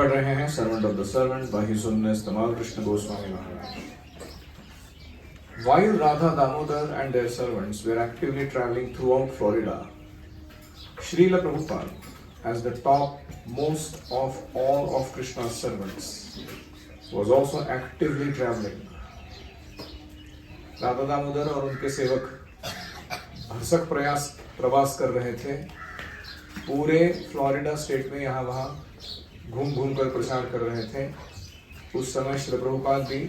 पढ़ रहे हैं servant of the servant by his holiness Tamal Krishna Goswami Maharaj. While Radha Damodar and their servants were actively traveling throughout Florida, Srila Prabhupada, as the topmost of all of Krishna's servants, was also actively traveling. Radha Damodar और उनके सेवक भरसक प्रवास कर रहे थे. पूरे Florida state में यहाँ वहाँ घूम घूम कर प्रचार कर रहे थे. उस समय श्री प्रभुपाद भी,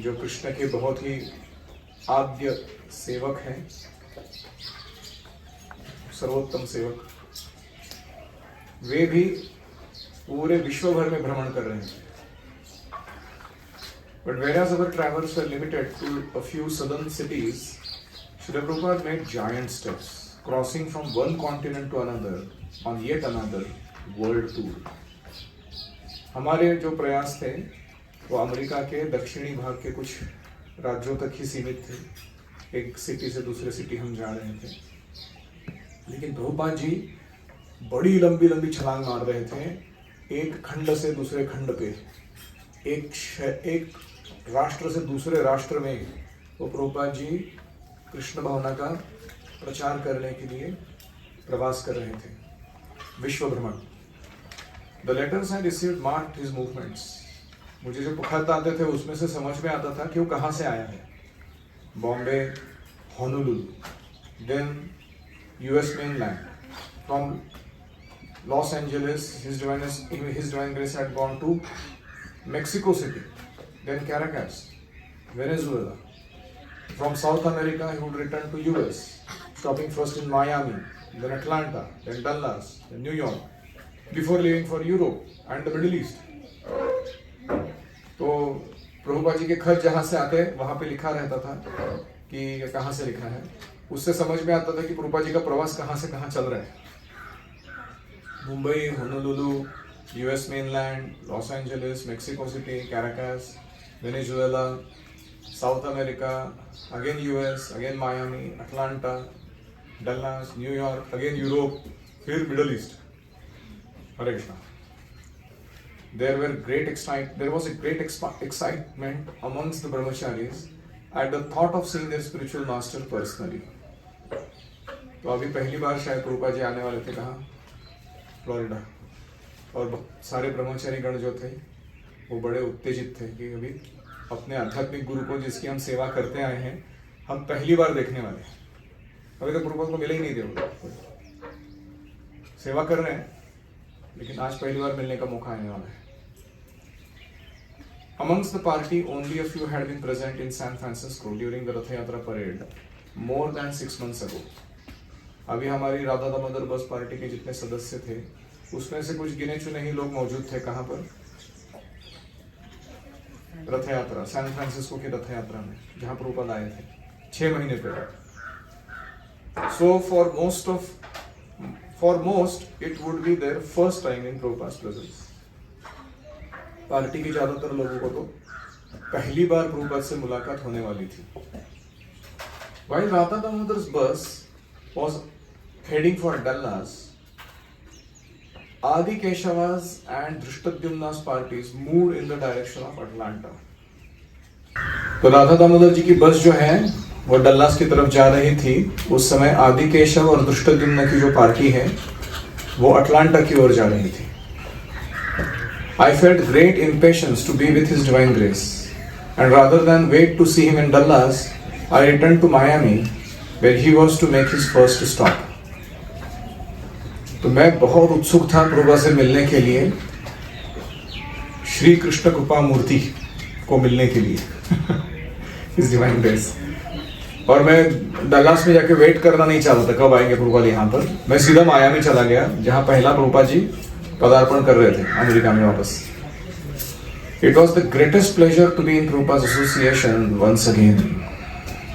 जो कृष्ण के बहुत ही आद्य सेवक हैं, सर्वोत्तम सेवक, वे भी पूरे विश्व भर में भ्रमण कर रहे थे. But whereas our travels were limited to a few southern cities, Srila Prabhupada made giant steps, crossing from one continent to another on yet another world tour. हमारे जो प्रयास थे वो अमेरिका के दक्षिणी भाग के कुछ राज्यों तक ही सीमित थे. एक सिटी से दूसरे सिटी हम जा रहे थे, लेकिन प्रभुपाद जी बड़ी लंबी लंबी छलांग मार रहे थे, एक खंड से दूसरे खंड पे, एक राष्ट्र से दूसरे राष्ट्र में. वो प्रभुपाद जी कृष्ण भावना का प्रचार करने के लिए प्रवास कर रहे थे, विश्व भ्रमण. The letters I received marked his movements. मुझे जो खत आते थे उसमें से समझ में आता था कि वो कहाँ से आया है. Bombay, Honolulu, then US mainland. From Los Angeles, His Divine Grace had gone to Mexico City, then Caracas, Venezuela. From South America, he would return to US, stopping first in Miami, then Atlanta, then Dallas, then New York, before leaving for Europe and the Middle East. तो प्रभुपाद जी के खत जहाँ से आते वहाँ पे लिखा रहता था कि कहाँ से लिखा है. उससे समझ में आता था कि प्रभुपाद जी का प्रवास कहाँ से कहाँ चल रहा है. Mumbai, Honolulu, US mainland, Los Angeles, Mexico City, Caracas, Venezuela, South America, again US, again Miami, Atlanta, Dallas, New York, again Europe, फिर Middle East. Hare Krishna. There was a great excitement amongst the brahmacharis at the thought of seeing their spiritual master personally. तो अभी पहली बार शायद प्रभुपाद जी आने वाले थे कहाँ, Florida. और सारे ब्रह्मचारी गण जो थे वो बड़े उत्तेजित थे कि अभी अपने आध्यात्मिक गुरु को, जिसकी हम सेवा करते आए हैं, हम पहली बार देखने वाले हैं. अभी तक प्रभुपाद को मिले ही नहीं थे. सेवा कर रहे हैं, लेकिन आज पहली बार मिलने का मौका आने वाला है. Amongst the party, only a few had been present in San Francisco during the Rath Yatra parade more than 6 months ago. अभी हमारी राधा दामोदर बस पार्टी के जितने सदस्य थे उसमें से कुछ गिने चुने ही लोग मौजूद थे. कहाँ पर? रथ यात्रा, सैन फ्रांसिस्को की रथ यात्रा में, जहाँ प्रभुपाद आए थे 6 महीने पहले. So for most it would be their first time in Prabhupada's presence. Party के ज्यादातर लोगों को तो पहली बार प्रभुपाद से मुलाकात होने वाली थी. While Radha Damodar's bus was heading for Dallas, Adi Keshava's and Drishtadyumna's parties moved in the direction of Atlanta. तो राधा दामोदर जी की बस जो है वो डल्लास की तरफ जा रही थी. उस समय आदि केशव और दृष्टद्युम्न की जो पार्टी है वो अटलांटा की ओर जा रही थी. I felt great impatience to be with His Divine Grace, and rather than wait to see him in Dallas, I returned to Miami, where he was to make his first stop. तो मैं बहुत उत्सुक था प्रभुपाद से मिलने के लिए, श्री कृष्ण कृपा मूर्ति को मिलने के लिए, His Divine Grace. और मैं डल्लास में जाके वेट करना नहीं चाहता था कब आएंगे प्रभुपाद यहाँ पर. मैं सीधा मायामी चला गया, जहाँ पहला प्रभुपाद जी पदार्पण कर रहे थे अमेरिका में वापस. It was the greatest pleasure to be in Prabhupada's association once again.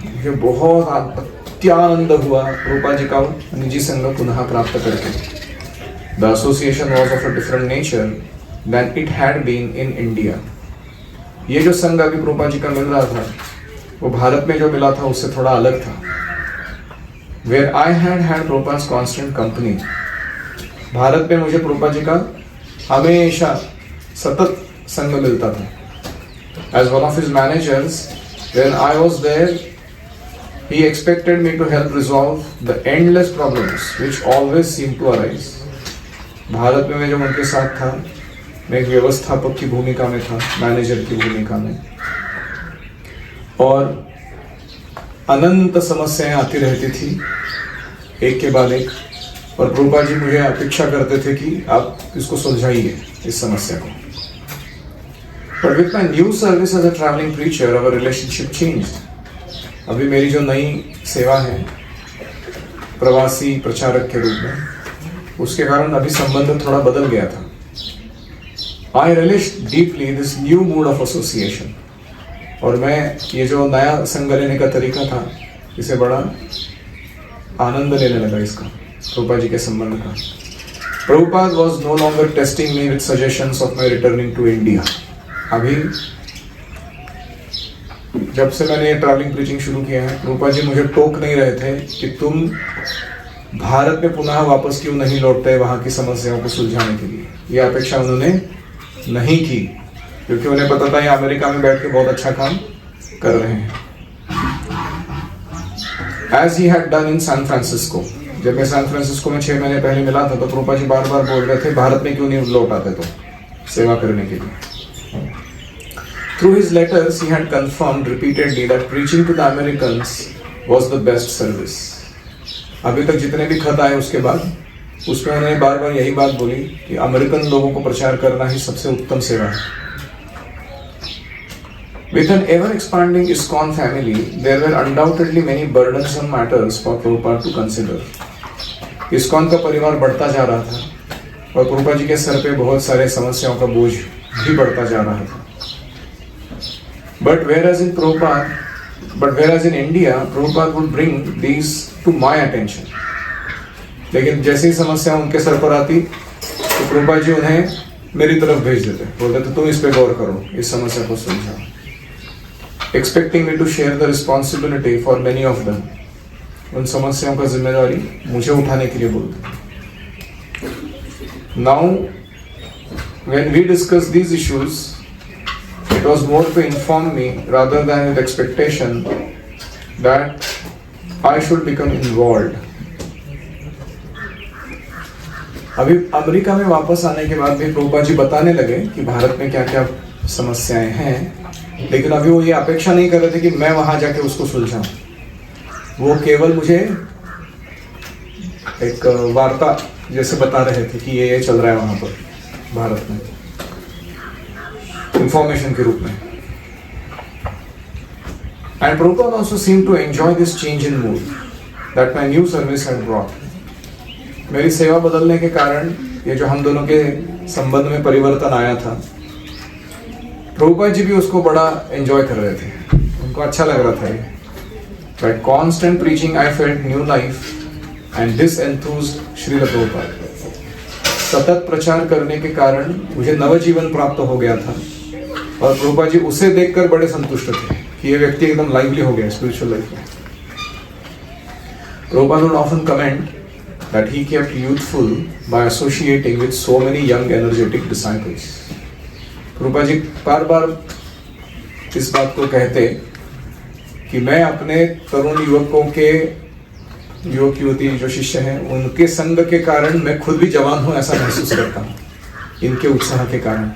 मुझे बहुत अत्यानंद हुआ प्रभुपाद जी का निजी संग पुनः प्राप्त करके. The association was of a different nature than it had been in India. ये जो संग अभी प्रभुपाद जी का मिल रहा था वो भारत में जो मिला था उससे थोड़ा अलग था. Where I had Prabhupada's constant company. Bharat में मुझे प्रभुपाद जी का हमेशा सतत संग मिलता था. As one of his managers, when I was there, he expected me to help resolve the endless problems which always seem to arise. Bharat में मैं जब उनके साथ था, मैं एक व्यवस्थापक की भूमिका में था, मैनेजर की भूमिका में, और अनंत समस्याएं आती रहती थी एक के बाद एक, और प्रभुपा जी मुझे अपेक्षा करते थे कि आप इसको सुलझाइए इस समस्या को. But with my new service as a traveling preacher, our relationship changed. अभी मेरी जो नई सेवा है प्रवासी प्रचारक के रूप में, उसके कारण अभी संबंध थोड़ा बदल गया था. I relished deeply this new mood of association. और मैं ये जो नया संग लेने का तरीका था, इसे बड़ा आनंद लेने लगा इसका, प्रभुपाद जी के संबंध का. Prabhupada was no longer testing me with suggestions of my returning to India. अभी जब से मैंने ये ट्रैवलिंग प्रीचिंग शुरू किया है, प्रभुपाद जी मुझे टोक नहीं रहे थे कि तुम भारत में पुनः वापस क्यों नहीं लौटते वहां की समस्याओं को सुलझाने के लिए. ये अपेक्षा उन्होंने नहीं की, क्योंकि उन्हें पता था ये अमेरिका में बैठ के बहुत अच्छा काम कर रहे हैं. As he had done in San Francisco. जब मैं सैन फ्रांसिस्को में 6 महीने पहले मिला था, तो प्रभुपाद जी बार बार बोल रहे थे भारत में क्यों नहीं लौट आते तो सेवा करने के लिए. Through his letters, he had confirmed repeatedly that preaching to the Americans was the best service. अभी तक जितने भी खत आए उसके बाद, उसमें उन्होंने बार बार यही बात बोली कि अमेरिकन लोगों को प्रचार करना ही सबसे उत्तम सेवा है. With an ever-expanding ISKCON family, there were undoubtedly many burdensome matters for Prabhupada to consider. ISKCON का परिवार बढ़ता जा रहा था, और प्रभुपाद जी के सर पे बहुत सारे समस्याओं का बोझ भी बढ़ता जा रहा था. But whereas in India, Prabhupada would bring these to my attention. लेकिन जैसे ही समस्या उनके सर पर आती, तो प्रभुपाद जी उन्हें मेरी तरफ भेज देते, बोलते थे तुम इस पे गौर करो, इस समस्या को सुलझाओ. Expecting me to share the responsibility for many of them. उन समस्याओं का जिम्मेदारी मुझे उठाने के लिए बोलते. Now, when we discuss these issues, it was more to inform me rather than with expectation that I should become involved. अभी अमेरिका में वापस आने के बाद भी प्रभुपाद जी बताने लगे कि भारत में क्या क्या समस्याएं हैं, लेकिन अभी वो ये अपेक्षा नहीं कर रहे थे कि मैं वहां जाके उसको सुलझाऊं. वो केवल मुझे एक वार्ता जैसे बता रहे थे कि ये चल रहा है वहां पर भारत में, इंफॉर्मेशन के रूप में. And Prabhupada also seemed to enjoy this change in mood that my new service had brought. मेरी सेवा बदलने के कारण ये जो हम दोनों के संबंध में परिवर्तन आया था, प्रभुपाद जी भी उसको बड़ा एंजॉय कर रहे थे, उनको अच्छा लग रहा था ये. By constant preaching, I felt new life and this enthused Srila Prabhupada. सतत प्रचार करने के कारण मुझे नवजीवन प्राप्त हो गया था, और प्रभुपाद जी उसे देखकर बड़े संतुष्ट थे कि ये व्यक्ति एकदम लाइवली हो गया स्पिरिचुअल लाइफ में. Prabhupada would often comment that he kept youthful by associating with so many young energetic disciples. Prabhupada ji बार बार इस बात को कहते कि मैं अपने तरुण युवक युवती जो शिष्य हैं, उनके संग के कारण मैं खुद भी जवान हूं ऐसा महसूस करता हूं, इनके उत्साह के कारण.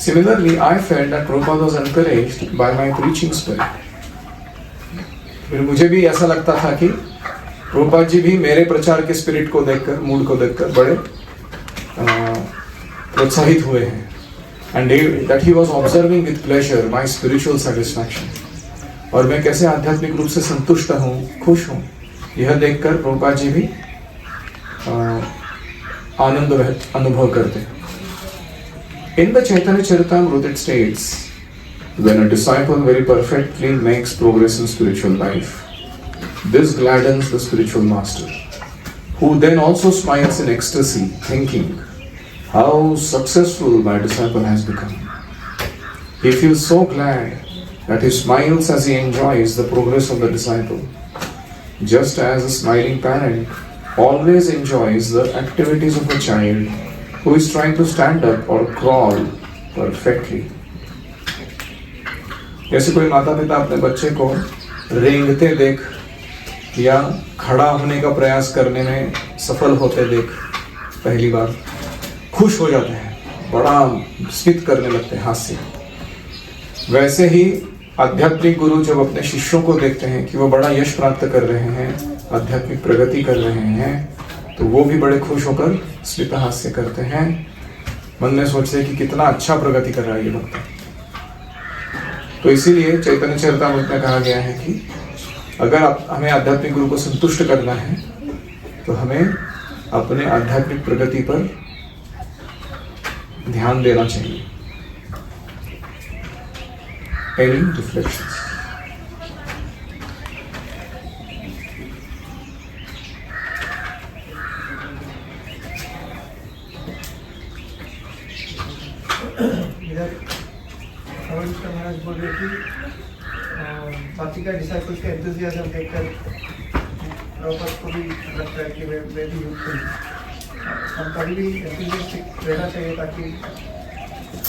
Similarly, I felt that Prabhupada was encouraged by my preaching spirit. फिर मुझे भी ऐसा लगता था कि प्रभुपाद जी भी मेरे प्रचार के स्पिरिट को देखकर, मूड को देखकर बड़े प्रोत्साहित हुए हैं. And that he was observing with pleasure my spiritual satisfaction. और मैं कैसे आध्यात्मिक रूप से संतुष्ट हूँ, खुश हूँ, यह देखकर प्रभुपाद जी भी आनंद अनुभव करते. In the Chaitanya Charitamrita it states, when a disciple very perfectly makes progress in spiritual life, this gladdens the spiritual master, who then also smiles in ecstasy, thinking, how successful my disciple has become. He feels so glad that he smiles as he enjoys the progress of the disciple, just as a smiling parent always enjoys the activities of a child who is trying to stand up or crawl perfectly. जैसे कोई माता पिता अपने बच्चे को रेंगते देख या खड़ा होने का प्रयास करने में सफल होते देख पहली बार खुश हो जाते हैं, बड़ा स्मित करने लगते हैं हाथ से। वैसे ही आध्यात्मिक गुरु जब अपने शिष्यों को देखते हैं कि वो बड़ा यश प्राप्त कर रहे हैं, आध्यात्मिक प्रगति कर रहे हैं, तो वो भी बड़े खुश होकर स्मित हास्य करते हैं, मन में सोचते हैं कि कितना अच्छा प्रगति कर रहा है ये भक्त। तो इसीलिए चैतन्य चरितामृत में कहा गया है कि अगर हमें आध्यात्मिक गुरु को संतुष्ट करना है तो हमें अपने आध्यात्मिक प्रगति पर ध्यान देना चाहिए। Any reflections? महाराज बोल रहे कि बाकी का डिसाइपल्स का एंथुसियाज्म देखकर प्रॉपर्स को भी लगता है कि मैं भी यूज करूँ। हम कभी भी एंथुसियास्टिक रहना चाहिए ताकि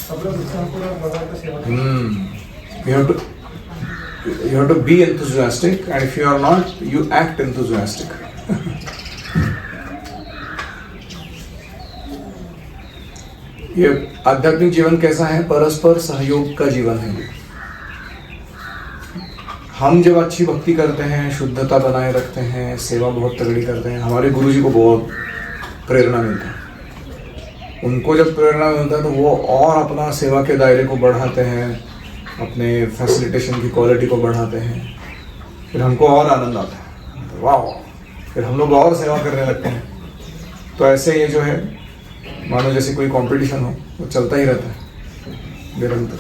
सब लोग उत्साहपूर्वक भगवान को सेवा करें। You have to be enthusiastic, and if you are not, you act enthusiastic. ये आध्यात्मिक जीवन कैसा है? परस्पर सहयोग का जीवन है। हम जब अच्छी भक्ति करते हैं, शुद्धता बनाए रखते हैं, सेवा बहुत तगड़ी करते हैं, हमारे गुरुजी को बहुत प्रेरणा मिलता है। उनको जब प्रेरणा मिलता है तो वो और अपना सेवा के दायरे को बढ़ाते हैं, अपने फैसिलिटेशन की क्वालिटी को बढ़ाते हैं, फिर हमको और आनंद आता है, वाह, फिर हम लोग और सेवा करने लगते हैं। तो ऐसे ये जो है मानो जैसे कोई कंपटीशन हो, वो चलता ही रहता है निरंतर।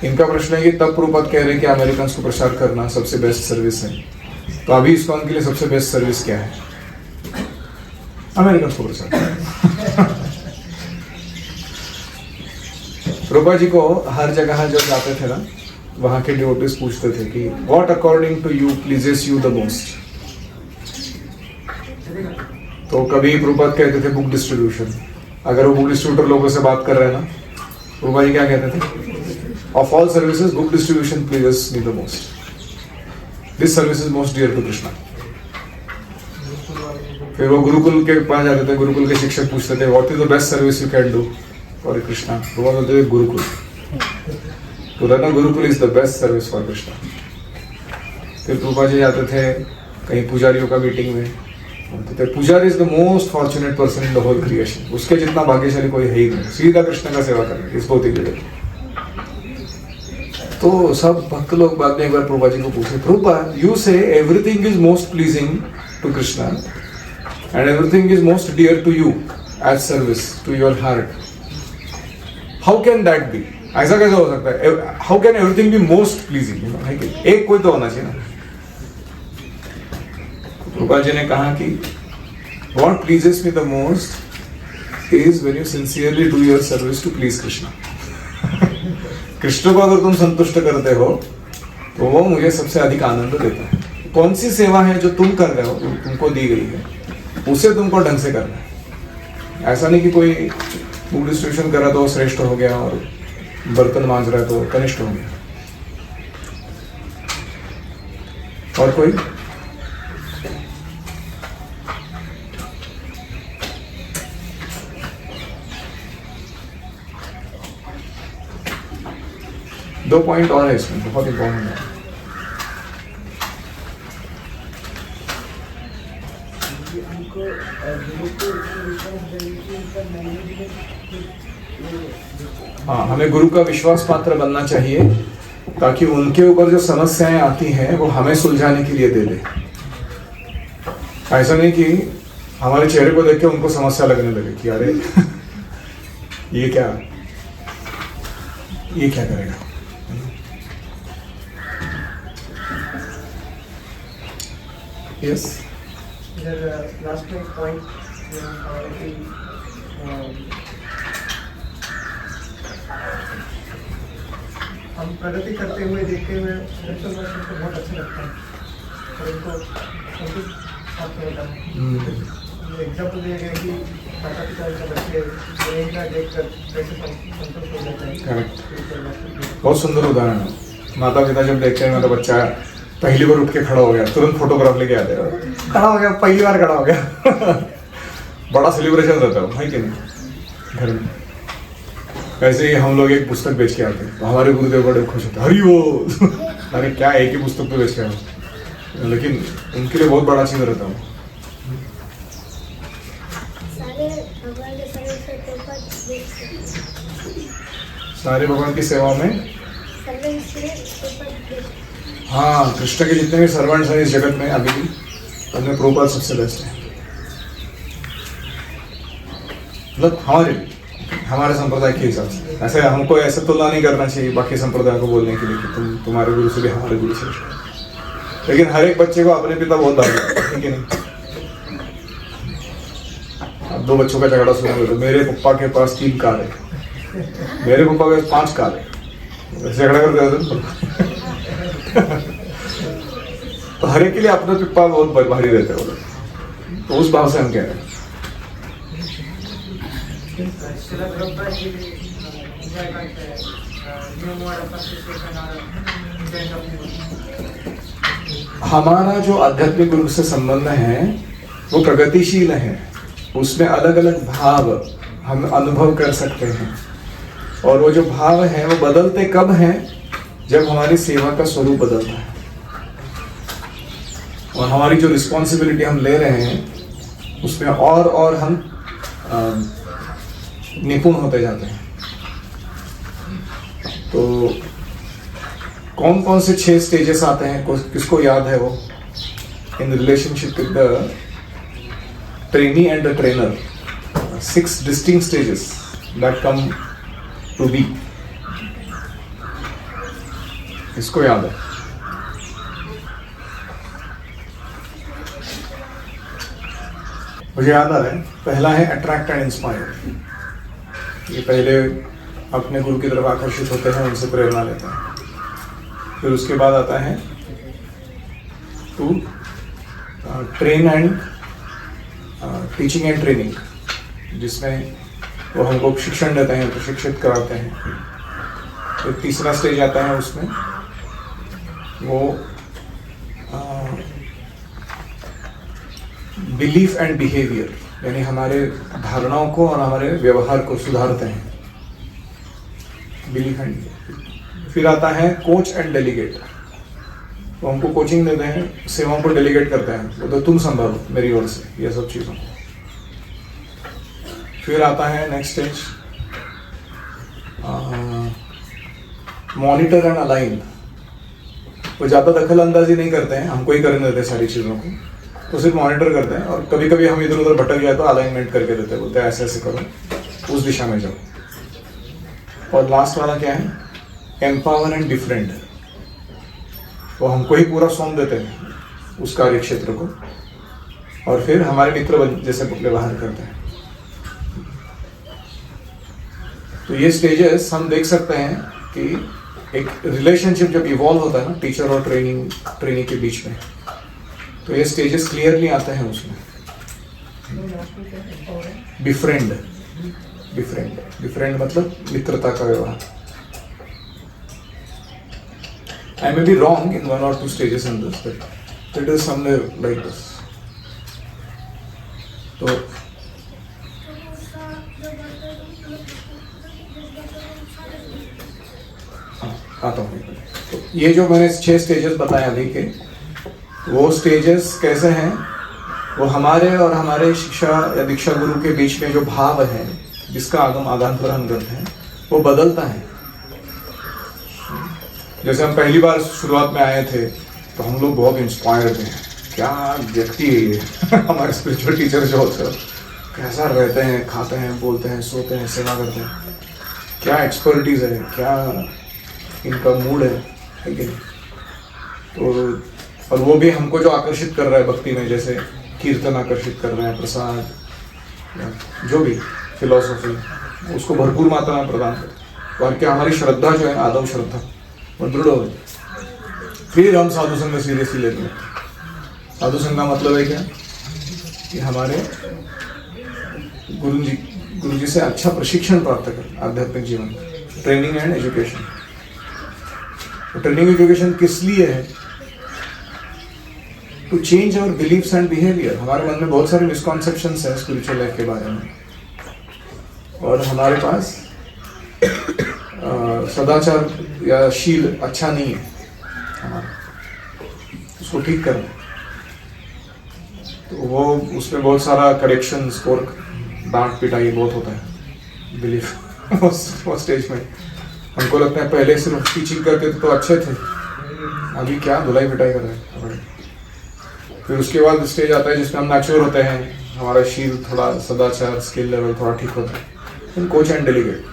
इनका प्रश्न है कि तब प्रभुपाद कह रहे हैं कि अमेरिकन को प्रचार करना सबसे बेस्ट सर्विस है, तो अभी इस्कॉन के लिए सबसे बेस्ट सर्विस क्या है? अमेरिकन को प्रचार। प्रभुपाद जी को हर जगह जब जाते थे ना, वहां के डिवोटीज पूछते थे कि what according to you pleases you the most. तो कभी प्रभुपाद कहते थे बुक डिस्ट्रीब्यूशन। अगर वो बुक डिस्ट्रीब्यूटर लोगों से बात कर रहे हैं ना, प्रभुपाद जी क्या कहते थे? Of all services, book distribution pleases me the most. This service is most dear to Krishna. फिर वो गुरुकुल के पास जाते थे, गुरुकुल के शिक्षक पूछते थे what is the best service you can do for Krishna? वो बोलते थे गुरुकुल। तो रहना Gurukul is the best service for Krishna. फिर प्रभुपाद जी जाते थे कहीं पुजारियों का मीटिंग में, बोलते थे पुजारी is the most fortunate person in the whole creation. उसके जितना भाग्यशाली कोई है ही नहीं, सीधा कृष्ण का सेवा करना इस भौतिक जगत। तो सब भक्त लोग बाद में एक बार प्रभुपाद जी को पूछे, Prabhupada you say everything is most pleasing to Krishna and everything is most dear to you as service to your heart, how can that be? ऐसा कैसे हो सकता है? How can everything be most pleasing? एक कोई तो होना चाहिए ना। प्रभुपाद जी ने कहा कि what pleases me the most is when you sincerely do your service to please Krishna. Krishna को अगर तुम संतुष्ट करते हो तो वो मुझे सबसे अधिक आनंद देता है। कौन सी सेवा है जो तुम कर रहे हो, तुमको दी गई है, उसे तुमको ढंग से करना है। ऐसा नहीं कि कोई बुक डिस्ट्रीब्यूशन कर रहा तो श्रेष्ठ हो गया और बर्तन मांज रहा है तो कनिष्ठ हो गया। और कोई? दो पॉइंट और है इसमें, बहुत इंपॉर्टेंट है। हाँ, हमें गुरु का विश्वास पात्र बनना चाहिए ताकि उनके ऊपर जो समस्याएं आती हैं वो हमें सुलझाने के लिए दे दे। ऐसा नहीं कि हमारे चेहरे को देख के उनको समस्या लगने लगे कि अरे ये क्या करेगा। Yes. Last point, हम प्रगति करते हुए देखते हुए स्पिरिचुअल वर्क को बहुत अच्छा लगता है और उनको संतुष्ट प्राप्त होता है। एग्जाम्पल दिया गया कि माता पिता के बच्चे प्रेरणा देखकर कैसे संतुष्ट हो जाते हैं। करेक्ट, बहुत सुंदर उदाहरण है। माता पिता जब देखते हैं मेरा बच्चा पहली बार उठ के खड़ा हो गया, तुरंत फोटोग्राफ लेके आते हैं, खड़ा हो गया, पहली बार खड़ा हो गया बड़ा सेलिब्रेशन रहता है कि नहीं घर में। वैसे ही हम लोग एक पुस्तक बेच के आते हैं तो हमारे गुरुदेव बड़े खुश होते हैं, हरि वो अरे क्या एक ही पुस्तक पे बेच के आए, लेकिन उनके लिए बहुत बड़ा चीज रहता है। सारे भगवान की सेवा में हाँ, कृष्ण के जितने भी सर्वेंट्स हैं इस जगत में अभी भी, उनमें प्रभुपाद सबसे बेस्ट है। मतलब हमारे संप्रदाय के हिसाब से ऐसे हमको ऐसे तुलना नहीं करना चाहिए बाकी संप्रदाय को बोलने के लिए कि तुम्हारे गुरु से भी हमारे गुरु से, लेकिन हर एक बच्चे को अपने पिता बहुत दादा है कि नहीं। अब 2 बच्चों का झगड़ा सुनोगे तो मेरे पापा के पास 3 कार है, मेरे पापा के पास 5 कार है, झगड़ा करते तो हर एक के लिए अपना पिपा बहुत भारी रहते हैं वो लोग, तो उस भाव से हम कह रहे हैं। हमारा जो आध्यात्मिक गुरु से संबंध है वो प्रगतिशील है, उसमें अलग अलग भाव हम अनुभव कर सकते हैं, और वो जो भाव है वो बदलते कब हैं, जब हमारी सेवा का स्वरूप बदलता है और हमारी जो रिस्पॉन्सिबिलिटी हम ले रहे हैं उसमें और हम निपुण होते जाते हैं। तो कौन कौन से 6 स्टेजेस आते हैं, किसको याद है वो? In relationship with the trainee and the trainer, 6 distinct stages that come to be. इसको याद है? मुझे याद आ रहा है, पहला है अट्रैक्ट एंड इंस्पायर। ये पहले अपने गुरु की तरफ आकर्षित होते हैं, उनसे प्रेरणा लेते हैं। फिर उसके बाद आता है to train and teaching and training, जिसमें वो हमको शिक्षण देते हैं, प्रशिक्षित कराते हैं। फिर तीसरा स्टेज आता है, उसमें वो बिलीफ एंड बिहेवियर, यानी हमारे धारणाओं को और हमारे व्यवहार को सुधारते हैं, बिलीफ एंड। फिर आता है कोच एंड डेलीगेट, वो हमको कोचिंग देते हैं, सेवाओं को डेलीगेट करते हैं, वो तो तुम संभालो मेरी ओर से ये सब चीज़ों को। फिर आता है next stage monitor and align, वो ज़्यादा दखल अंदाजी नहीं करते हैं, हमको ही करने देते हैं सारी चीज़ों को, तो सिर्फ मॉनिटर करते हैं, और कभी कभी हम इधर उधर भटक जाए तो अलाइनमेंट करके देते हैं, बोलते हैं ऐसे ऐसे करो, उस दिशा में जाओ। और लास्ट वाला क्या है? एम्पावर एंड डिफरेंट, वो हमको ही पूरा सौंप देते हैं उस कार्य क्षेत्र को, और फिर हमारे मित्र जैसे व्यवहार करते हैं। तो ये स्टेजेस हम देख सकते हैं कि एक रिलेशनशिप जब इवॉल्व होता है ना टीचर और ट्रेनी के बीच में, तो ये स्टेजेस क्लियरली आते हैं उसमें। डिफरेंट मतलब मित्रता का व्यवहार। I may be wrong in 1 or 2 stages in this, but it is somewhere like this. तो आता हूँ। तो ये जो मैंने 6 स्टेजेस बताए अभी के, वो स्टेजेस कैसे हैं? वो हमारे और हमारे शिक्षा या दीक्षा गुरु के बीच में जो भाव है, जिसका आदान प्रदान करते हैं, वो बदलता है। जैसे हम पहली बार शुरुआत में आए थे तो हम लोग बहुत इंस्पायर्ड थे, क्या व्यक्ति है ये हमारे स्पिरिचुअल टीचर जो होते हैं, कैसा रहते हैं, खाते हैं, बोलते हैं, सोते हैं, सेवा करते हैं, क्या एक्सपर्टीज है, क्या इनका मूड है कि नहीं। तो और वो भी हमको जो आकर्षित कर रहा है भक्ति में, जैसे कीर्तन आकर्षित कर रहे हैं, प्रसाद, जो भी फिलॉसफी, उसको भरपूर मात्रा में प्रदान करते हैं। और क्या हमारी श्रद्धा जो है, आदम श्रद्धा, वो दृढ़ हो गए। फिर हम साधु संघ सीरियसली लेते हैं। साधु संघ का मतलब है क्या कि हमारे गुरु जी से अच्छा प्रशिक्षण प्राप्त कर आध्यात्मिक जीवन, ट्रेनिंग एंड एजुकेशन। तो ट्रेनिंग एजुकेशन किस लिए है? To change our beliefs and behaviour. हमारे मन में बहुत सारे मिसकॉन्सेप्शंस हैं स्पिरिचुअल लाइफ के बारे में, और हमारे पास सदाचार या शील अच्छा नहीं है हमारा, उसको ठीक करना। तो वो उसमें बहुत सारा करेक्शन, स्कोर, डांट पिटाई बहुत होता है बिलीफ वो स्टेज में। हमको लगता है पहले सिर्फ टीचिंग करते थे तो अच्छे थे, अभी क्या धुलाई पिटाई कर रहे हैं। फिर उसके बाद स्टेज आता है जिसमें हम मैच्योर होते हैं, हमारा शील थोड़ा, सदाचार, स्किल लेवल थोड़ा ठीक होता है। फिर कोच एंड डेलीगेट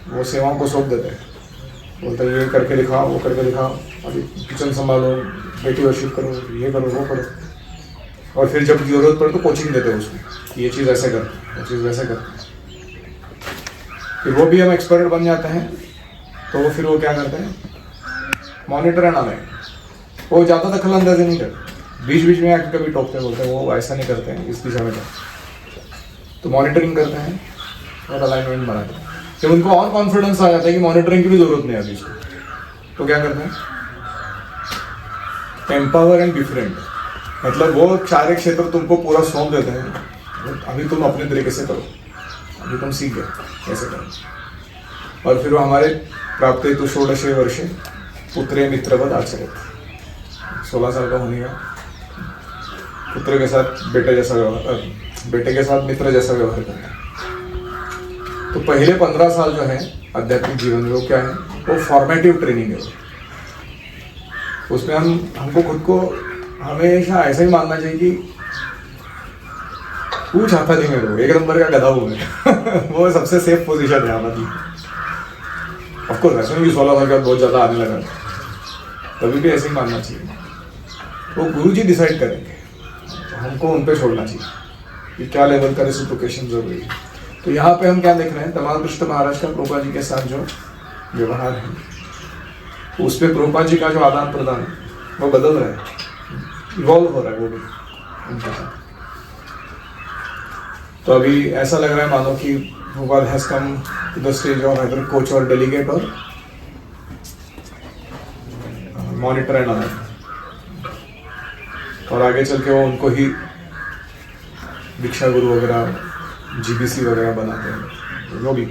वो सेवाओं को सौंप देते हैं, बोलते हैं ये करके दिखाओ, वो करके दिखाओ, अभी किचन संभालो, बेटी वर्शिप करो, ये करो, वो करो। और फिर जब जरूरत पड़े तो कोचिंग देते हैं उसमें कि ये चीज़ ऐसे कर, वो चीज़ वैसे कर। फिर वो भी हम एक्सपर्ट बन जाते हैं, तो फिर वो क्या करते हैं, मॉनिटर एंड अलाइन। वो ज़्यादा दखल अंदाजी नहीं करते, बीच बीच में आके कभी टोकते बोलते हैं वो ऐसा नहीं करते हैं, इस दिशा में जाते। तो मॉनिटरिंग करते हैं और अलाइनमेंट बनाते हैं। जब उनको और कॉन्फिडेंस आ जाता है कि मॉनिटरिंग की भी जरूरत नहीं आती इसको, तो क्या करते हैं, एम्पावर एंड डिफरेंट। मतलब वो सारे क्षेत्र तुमको पूरा सौंप देते हैं, अभी तुम अपने तरीके से करो, अभी तुम सीख गए कैसे करो। और फिर वो हमारे प्राप्ते तो 16 वर्षे पुत्रे मित्रवद आचरित, 16 साल का होने का पुत्र के साथ बेटे जैसा व्यवहार, बेटे के साथ मित्र जैसा व्यवहार करना। तो पहले 15 साल जो है आध्यात्मिक जीवन में वो क्या है, वो फॉर्मेटिव ट्रेनिंग है। उसमें हमको खुद को हमेशा ऐसा ही मानना चाहिए कि कुछ आता नहीं मेरे को, एक नंबर का गधा हूँ मैं वो सबसे सेफ पोजीशन है हमारी। ऑफकोर्स ऐसा नहीं कि 16 साल का बहुत ज़्यादा आने लगा, तभी भी ऐसे ही मानना चाहिए। वो गुरु जी डिसाइड करेंगे, हमको उन पर छोड़ना चाहिए कि क्या लेवल का रेसिप्रोकेशन जरूरी है। तो यहाँ पे हम क्या देख रहे हैं, तमाल कृष्ण महाराज का प्रभुपाद जी के साथ जो व्यवहार है, उस पर प्रभुपाद जी का जो आदान प्रदान वो बदल रहा है, इवॉल्व हो रहा है वो भी उनके साथ। तो अभी ऐसा लग रहा है मानो कि Prabhupada has come to the stage of either coach और डेलीगेट और मॉनिटर एंड अलाइन, और आगे चल के वो उनको ही दीक्षा गुरु वगैरह, जीबीसी वगैरह बनाते हैं, जो भी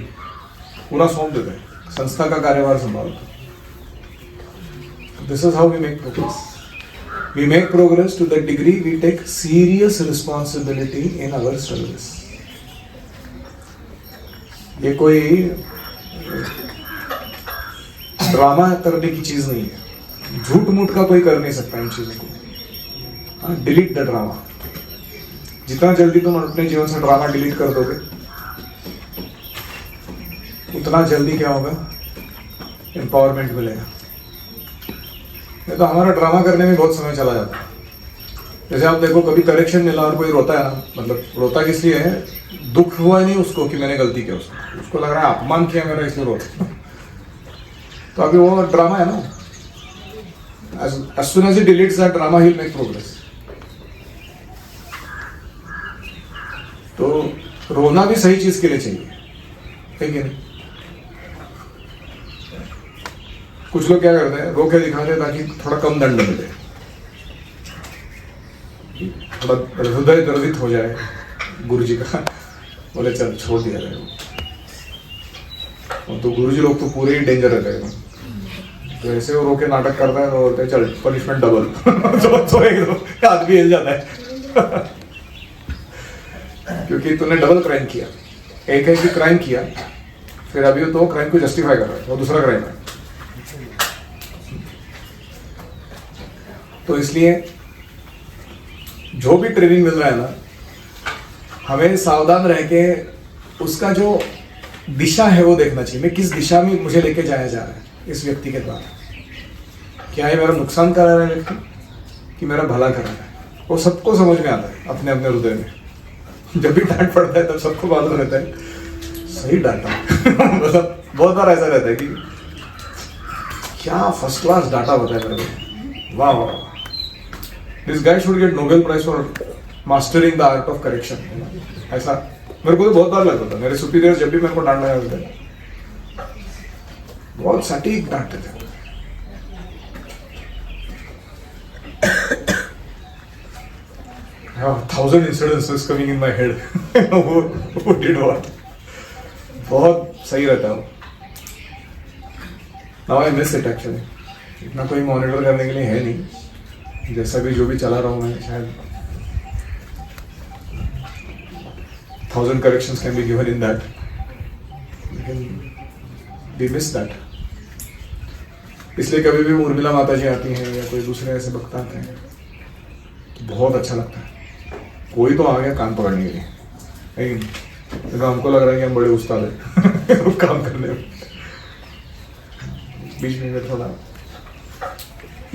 पूरा सौंप देते हैं, संस्था का कार्यभार संभालते हैं। This is how we make progress. We make progress to the degree we take serious responsibility in our service. ये कोई ड्रामा करने की चीज नहीं है, झूठ मूठ का कोई कर नहीं सकता इन चीजों को। Delete the drama. जितना जल्दी तुम अपने जीवन से ड्रामा डिलीट कर दोगे, उतना जल्दी क्या होगा, एम्पावरमेंट मिलेगा। तो हमारा ड्रामा करने में बहुत समय चला जाता है। जैसे आप देखो, कभी करेक्शन मिला और कोई रोता है ना, मतलब रोता किस लिए है, दुख हुआ नहीं उसको कि मैंने गलती किया, उसको लग रहा है अपमान किया मेरा इसलिए रोता। तो अभी वो ड्रामा है ना, as soon as he deletes that drama he'll make progress। तो रोना भी सही चीज के लिए चाहिए, है कि नहीं? कुछ लोग क्या करते हैं, रो के दिखाते हैं ताकि थोड़ा कम दंड मिले, थोड़ा हृदय द्रवित हो जाए गुरु जी का, बोले चल छोड़ दिया जाए। तो गुरु जी लोग तो पूरे ही डेंजर रहते हैं, तो ऐसे वो रो के नाटक करता है तो बोलते हैं चल पनिशमेंट डबल तो एकदम आदमी हिल जाता है क्योंकि तूने डबल क्राइम किया। एक है कि क्राइम किया, फिर अभी तो क्राइम को जस्टिफाई कर रहा है, वो दूसरा क्राइम है। तो इसलिए जो भी ट्रेनिंग मिल रहा है ना, हमें सावधान रह के उसका जो दिशा है वो देखना चाहिए। मैं किस दिशा में मुझे लेके जाया जा रहा है इस व्यक्ति के द्वारा। क्या है मेरा नुकसान कर रहा है व्यक्ति कि मेरा भला कर रहा है? वो सबको समझ में आता है अपने अपने हृदय में। जब भी डांट पड़ता है तब सबको मालूम रहता है सही डांटा मतलब बहुत बार ऐसा रहता है कि क्या फर्स्ट क्लास डाटा बताया मेरे को, वाह वाह। This guy should get Nobel prize for mastering the art of correction. ऐसा मेरे को तो बहुत बार लगता था, मेरे सुपीरियर जब भी मेरे को डांट लगा थे बहुत सटीक डांटते थे। I have 1,000 incidences coming in my head. Who did what? बहुत सही रहता है वो। Now I miss it actually. इतना कोई मॉनिटर करने के लिए है नहीं, जैसा भी जो भी चला रहा हूँ मैं, शायद 1,000 corrections can be given in that. लेकिन we miss that. इसलिए कभी भी उर्मिला माता जी आती हैं या कोई दूसरे ऐसे वक्ता आते हैं तो बहुत अच्छा लगता है। कोई तो आ गया कान पकड़ने के लिए, लेकिन हमको लग रहा है कि हम बड़े उस्ताद हैं काम करने में। बीच में थोड़ा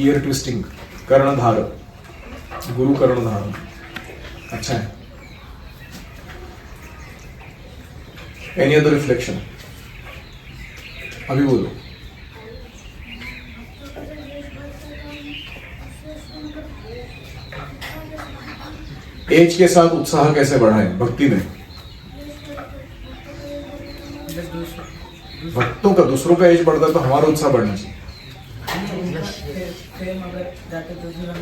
ईयर ट्विस्टिंग, कर्णधार, गुरु कर्णधार, अच्छा है। Any other reflection? अभी बोलो। एज के साथ उत्साह कैसे बढ़ाएं भक्ति में? भक्तों का, दूसरों का एज बढ़ता है तो हमारा उत्साह बढ़ना चाहिए। जाके तो फिर हम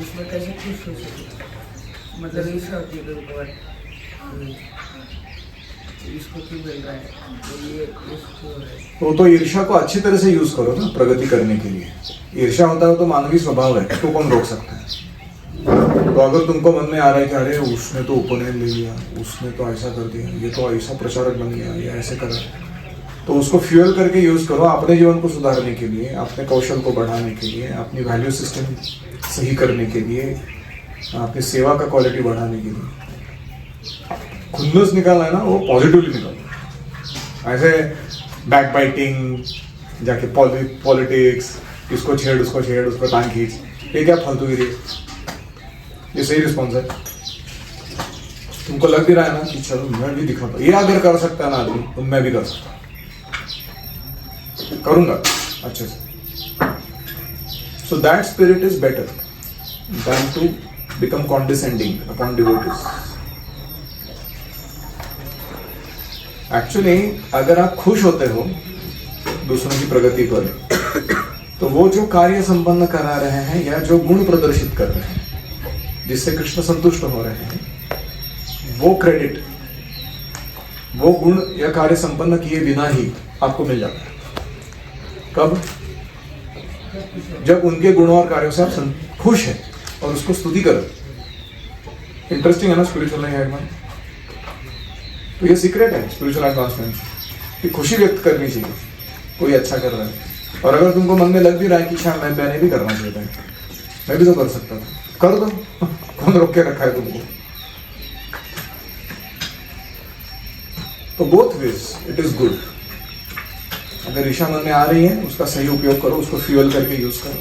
उसमें कैसे खुश हो सके, मतलब ईर्ष्या होती है कभी इसको क्यों मिल रहा है, तो ये इसको है। तो ईर्ष्या को अच्छी तरह से यूज करो ना प्रगति करने के लिए। ईर्ष्या होता है तो मानवीय स्वभाव है, इसको कौन रोक सकता है? तो अगर तुमको मन में आ रहा है कि अरे उसने तो उपनयन ले लिया, उसने तो ऐसा कर दिया, ये तो ऐसा प्रचारक बन गया, ये ऐसे कर, तो उसको फ्यूल करके यूज करो अपने जीवन को सुधारने के लिए, अपने कौशल को बढ़ाने के लिए, अपनी वैल्यू सिस्टम सही करने के लिए, अपनी सेवा का क्वालिटी बढ़ाने के लिए। खुन्नस निकालना है ना, वो पॉजिटिवली निकालो। ऐसे बैक बाइटिंग, जाके पॉलिटिक्स, इसको छेड़ उसको टांग खींच, ये क्या फालतूगिरी है? ये सही रिस्पॉन्स है? तुमको लग भी रहा है ना कि चलो मैं भी दिखाता, ये अगर कर सकता है ना आदमी तो मैं भी कर सकता, करूंगा अच्छे से। So that spirit is better than to become condescending upon devotees. Actually अगर आप खुश होते हो दूसरों की प्रगति पर, तो वो जो कार्य संपन्न करा रहे हैं या जो गुण प्रदर्शित कर रहे हैं जिससे कृष्ण संतुष्ट हो रहे हैं, वो क्रेडिट, वो गुण या कार्य संपन्न किए बिना ही आपको मिल जाता है। कब? जब उनके गुणों और कार्यों से आप खुश हैं और उसको स्तुति करो। इंटरेस्टिंग है ना स्पिरिचुअल एडवांसमेंट? तो ये सीक्रेट है स्पिरिचुअल एडवांसमेंट कि खुशी व्यक्त करनी चाहिए कोई अच्छा कर रहा है। और अगर तुमको मन में लग भी रहा है कि शायद मैंने भी करना चाहिए था, मैं भी तो कर सकता था, कर दो। कौन रोक के रखा है तुमको? तो both ways it is good. अगर ईर्ष्या मन में आ रही है उसका सही उपयोग करो, उसको फ्यूल करके यूज करो।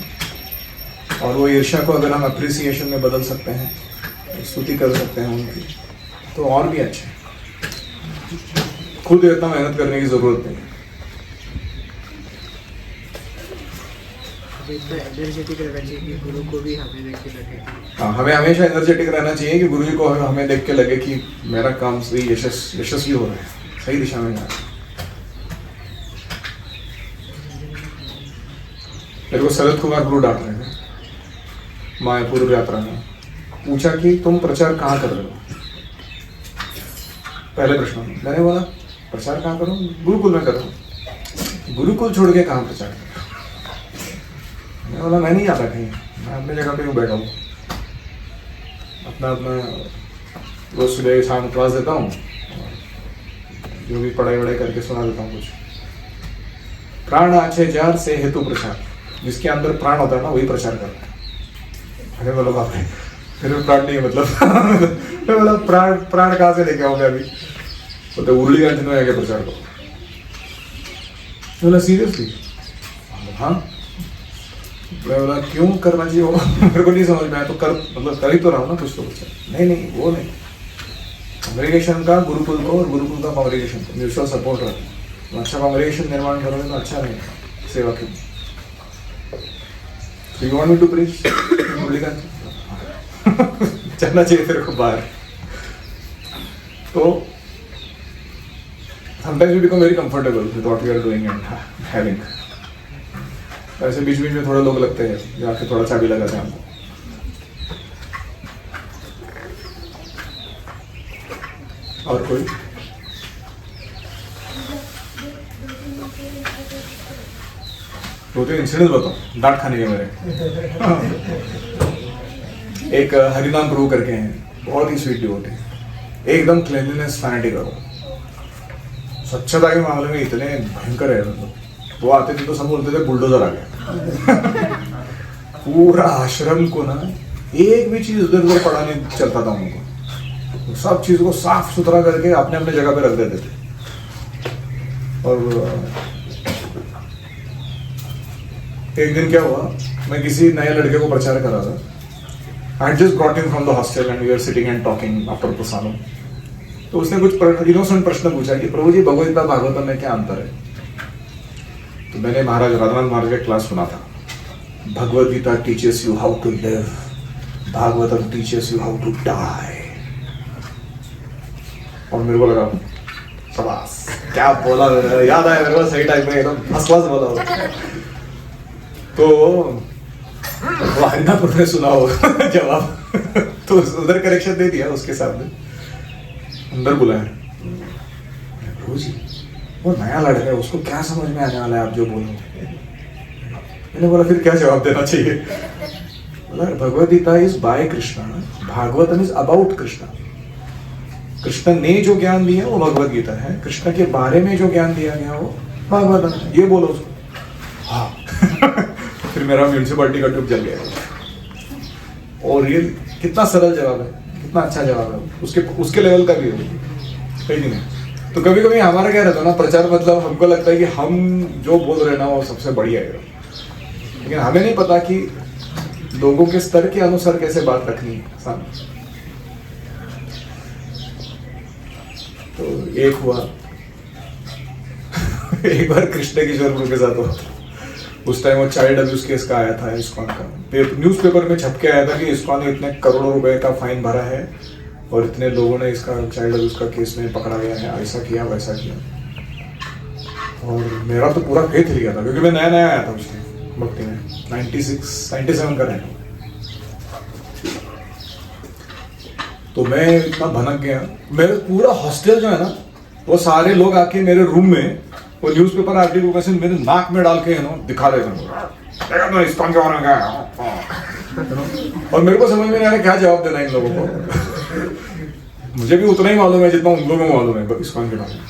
और वो ईर्ष्या को अगर हम अप्रिसिएशन में बदल सकते हैं, स्तुति कर सकते हैं उनकी, तो और भी अच्छा है। खुद इतना मेहनत करने की जरूरत नहीं। एनर्जेटिक रहना चाहिए कि गुरु को भी हमें देख के लगे। हाँ, हमें हमेशा एनर्जेटिक रहना चाहिए कि गुरु जी को हमें देख के लगे कि मेरा काम सही यशस्वी हो रहा है, सही दिशा में जा रहा है। मेरे को शरद कुमार गुरु डांट रहे हैं मायापुर यात्रा में, पूछा कि तुम प्रचार कहाँ कर रहे हो? पहले प्रश्न मैंने बोला प्रचार कहाँ करूँ? गुरुकुल में करूँ। गुरुकुल छोड़ के कहाँ प्रचार करूँ? मैं बोला मैं नहीं जाता कहीं, मैं अपनी जगह पे यूँ बैठा हूँ, अपना रोज सुबह शाम क्लास देता हूँ, जो भी पढ़ाई वढ़ाई करके सुना देता हूँ कुछ। प्राण आछे जार से हेतु प्रचार, जिसके अंदर प्राण होता है ना वही प्रचार करता है। अरे बोलो बाप रे, फिर भी प्राण नहीं मतलब मैं बोला प्राण कहाँ से लेके आऊँगा अभी? तो उर्लीगंज में आगे प्रचार करो। बोला सीरियसली? हाँ। मैं बोला क्यों करना चाहिए वो? मेरे को नहीं समझ में आया। तो कर ही तो रहा हूँ ना कुछ तो कुछ। नहीं वो नहीं, कॉन्ग्रेगेशन का गुरुकुल को और गुरुकुल का कॉन्ग्रेगेशन को म्यूचुअल सपोर्ट रखना। तो अच्छा कॉन्ग्रेगेशन निर्माण करोगे तो अच्छा रहेगा सेवा के लिए। You want me to preach? बोलेगा चलना चाहिए तेरे को बाहर. तो sometimes we become very comfortable with what we are doing and having. ऐसे बीच बीच में थोड़े लोग लगते हैं जाके थोड़ा चाबी लगाते हैं हमको. और कोई? तो इंसिडेंट बताओ डांट खाने के मेरे. एक हरिनाम प्रभु करके हैं, बहुत ही स्वीट डिवोटी, एकदम क्लीनलीनेस फैनेटिक है वो. स्वच्छता के मामले में इतने भयंकर है. मतलब वो आते थे तो सब बोलते थे बुलडोजर आ गया. पूरा आश्रम को ना एक भी चीज इधर उधर पड़ा नहीं चलता था उनको. सब चीज को साफ सुथरा करके अपने अपने जगह पे रख देते थे. और एक दिन क्या हुआ, मैं किसी नए लड़के को प्रचार कर रहा था. I had just brought him from the hostel and we were sitting and talking after prasadam. तो उसने कुछ इनोसेंट प्रश्न पूछा कि प्रभु जी भगवद गीता भागवतम में क्या अंतर है? तो मैंने महाराज राधानाथ महाराज का क्लास सुना था. Bhagavad Gita teaches you how to live, Bhagavatam teaches you how to die. और मेरे को लगा शाबाश, क्या बोला, याद आया मेरे को सही टाइम में, एकदम फर्स्ट क्लास बोला. तो हरिनाथ ने सुना हो जवाब तो उधर करेक्शन दे दिया उसके सामने. अंदर बुलाया, प्रभु जी वो नया लड़का है, उसको क्या समझ में आने वाला है आप जो बोलो. मैंने बोला फिर क्या जवाब देना चाहिए? बोला Bhagavad Gita is by Krishna, Bhagavatam is about Krishna. Krishna ने जो ज्ञान दिया वो भगवद गीता है, कृष्ण के बारे में जो ज्ञान दिया गया वो भागवतम है, ये बोलो उसको. हाँ फिर मेरा म्यूनिसिपैलिटी का ट्रिप जल गया. और ये कितना सरल जवाब है, कितना अच्छा जवाब है, उसके लेवल का भी है, सही नहीं. तो कभी कभी हमारा क्या रहता है ना, प्रचार मतलब हमको लगता है कि हम जो बोल रहे हैं ना वो सबसे बढ़िया है, लेकिन हमें नहीं पता कि लोगों के स्तर के अनुसार कैसे बात रखनी है सामने. तो एक हुआ एक बार कृष्ण किशोर प्रभु के साथ हुआ. उस टाइम वो चाइल्ड अब्यूज केस का आया था इस्कॉन का. न्यूज़पेपर में छप के आया था कि इस्कॉन ने इतने करोड़ों रुपए का फाइन भरा है और इतने लोगों ने इसका चाइल्ड अब्यूज का केस में पकड़ा गया है, ऐसा किया वैसा किया. और मेरा तो पूरा फेथ हिल गया था क्योंकि मैं नया नया आया था उसके भक्ति में. 97 का रहता. तो मैं इतना भनक गया. मेरे पूरा हॉस्टल जो है ना वो सारे लोग आके मेरे रूम में वो न्यूज़पेपर आर्टिकल कैसे मेरे नाक में डाल के दिखा रहे थे इस्कॉन के बारे में क्या. और मेरे को समझ में नहीं आ रहा क्या जवाब देना इन लोगों को. मुझे भी उतना ही मालूम है जितना उन लोगों को मालूम है इस्कॉन के बारे में.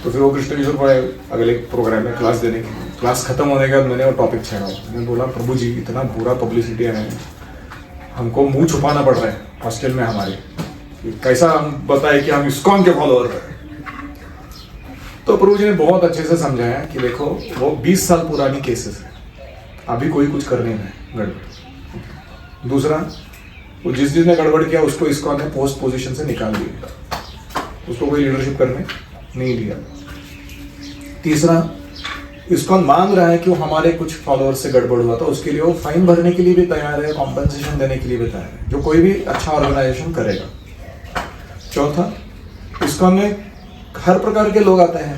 तो फिर वो कृष्ण किशोर पड़े अगले प्रोग्राम में क्लास देने की. क्लास खत्म होने के बाद मैंने वो टॉपिक छेड़ा. मैंने बोला प्रभु जी इतना बुरा पब्लिसिटी है, हमको मुंह छुपाना पड़ रहा है हॉस्टल में हमारे, कैसा हम बताए कि हम इस्कॉन के फॉलोअर हैं. तो प्रभु जी ने बहुत अच्छे से समझाया कि देखो वो 20 साल पुरानी केसेस है, अभी कोई कुछ करने में गड़बड़. दूसरा, वो जिसने गड़बड़ किया उसको इस्कॉन ने पोस्ट पोजीशन से निकाल दिया, उसको कोई लीडरशिप करने नहीं दिया. तीसरा, इस्कॉन मान रहा है कि वो हमारे कुछ फॉलोअर्स से गड़बड़ हुआ था, उसके लिए वो फाइन भरने के लिए भी तैयार है, कॉम्पनसेशन देने के लिए भी तैयार है, जो कोई भी अच्छा ऑर्गेनाइजेशन करेगा. चौथा, इस्कॉन में हर प्रकार के लोग आते हैं,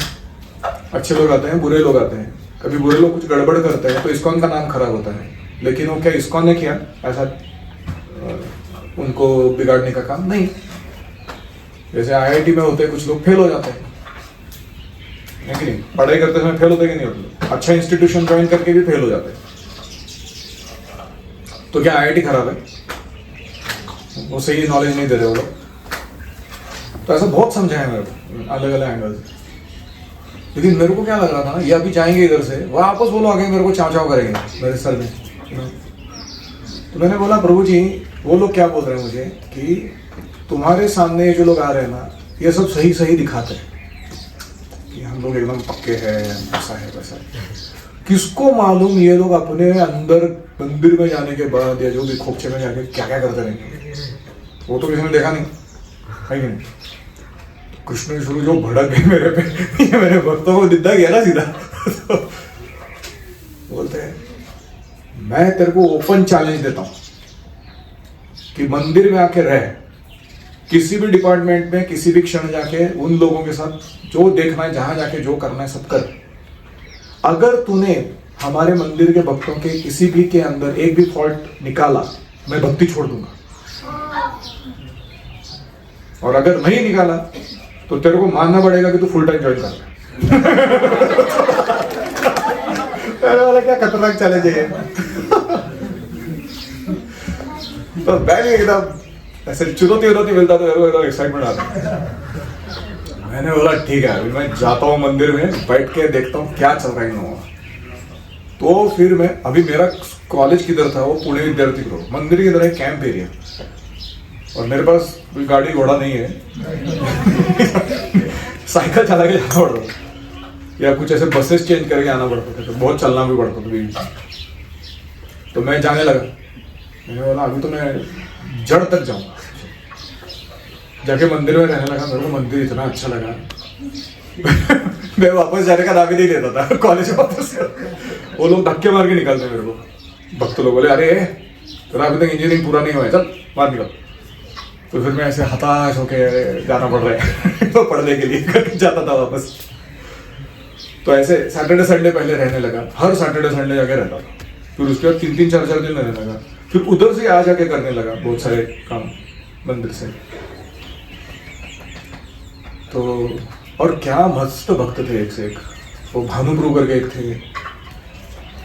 अच्छे लोग आते हैं, बुरे लोग आते हैं. कभी बुरे लोग कुछ गड़बड़ करते हैं तो इस्कॉन का नाम खराब होता है, लेकिन वो क्या इस्कॉन ने किया ऐसा उनको बिगाड़ने का काम नहीं. जैसे आईआईटी में होते हैं कुछ लोग फेल हो जाते हैं, है कि नहीं? पढ़ाई करते समय फेल होते कि नहीं होते? अच्छा इंस्टीट्यूशन ज्वाइन करके भी फेल हो जाते हैं. तो क्या आईआईटी खराब है? वो सही नॉलेज नहीं दे रहे वो लोग. तो ऐसा बहुत समझा है मेरे को अलग अलग एंगल से. लेकिन मेरे को क्या लग रहा था ना, ये अभी जाएंगे इधर से, वो आपस बोलो आगे मेरे को चाव चाव करेंगे मेरे सर में. तो मैंने बोला प्रभु जी वो लोग क्या बोल रहे हैं मुझे कि तुम्हारे सामने जो लोग आ रहे हैं ना ये सब सही सही दिखाते हैं कि हम लोग एकदम पक्के हैं, ऐसा है वैसा है. किसको मालूम ये लोग अपने अंदर मंदिर में जाने के बाद या जो भी खोपचे में जाके क्या क्या करते रहेंगे, वो तो किसी ने देखा नहीं है कि नहीं. कृष्ण शुरू जो भड़क गए मेरे पे, ये मेरे भक्तों को दिद्दा गया ना सीधा. तो बोलते हैं मैं तेरे को ओपन चैलेंज देता हूं कि मंदिर में आके रह, किसी भी डिपार्टमेंट में किसी भी क्षण जाके उन लोगों के साथ जो देखना है, जहां जाके जो करना है सब कर। अगर तूने हमारे मंदिर के भक्तों के किसी भी के अंदर एक भी फॉल्ट निकाला, मैं भक्ति छोड़ दूंगा, और अगर नहीं निकाला तो तेरे को मानना पड़ेगा कि तू फुल टाइम ज्वाइन कर ले। अरे वाला क्या खतरनाक चैलेंज है। तो मैं भी एकदम ऐसे चुनौती मिलता तो एकदम एक्साइटमेंट आता। मैंने बोला ठीक है, अभी मैं जाता हूँ मंदिर में, बैठ के देखता हूँ क्या चल रहा है इन लोगों का। तो फिर मैं, अभी मेरा कॉलेज किधर था, वो पुणे विद्यार्थी गृह, मंदिर की तरह कैंप एरिया, और मेरे पास कोई गाड़ी घोड़ा नहीं है। साइकिल चला के जाना पड़ता था, या कुछ ऐसे बसेस चेंज करके आना पड़ता था, तो बहुत चलना भी पड़ता था बीच। तो मैं जाने लगा, मैंने बोला अभी तो मैं जड़ तक जाऊंगा। जाके मंदिर में रहने लगा, मेरे को मंदिर इतना अच्छा लगा। मैं वापस जाने का नाम ही नहीं लेता था कॉलेज वापस। वो लोग धक्के मार के निकालते मेरे को, भक्त लोग बोले अरे तेरा अभी तक इंजीनियरिंग पूरा नहीं हुआ है, चल बाहर निकल। तो फिर मैं ऐसे हताश होके जाना पड़ रहा है तो पढ़ने के लिए जाता था वापस। तो ऐसे सैटरडे संडे पहले रहने लगा, हर सैटरडे संडे जाके रहता था। फिर उसके बाद 3-3, 4-4 दिन रहने लगा। फिर उधर से आ जाके करने लगा बहुत सारे काम मंदिर से। तो और क्या मस्त भक्त थे एक से एक। वो भानुप्रभु करके एक थे,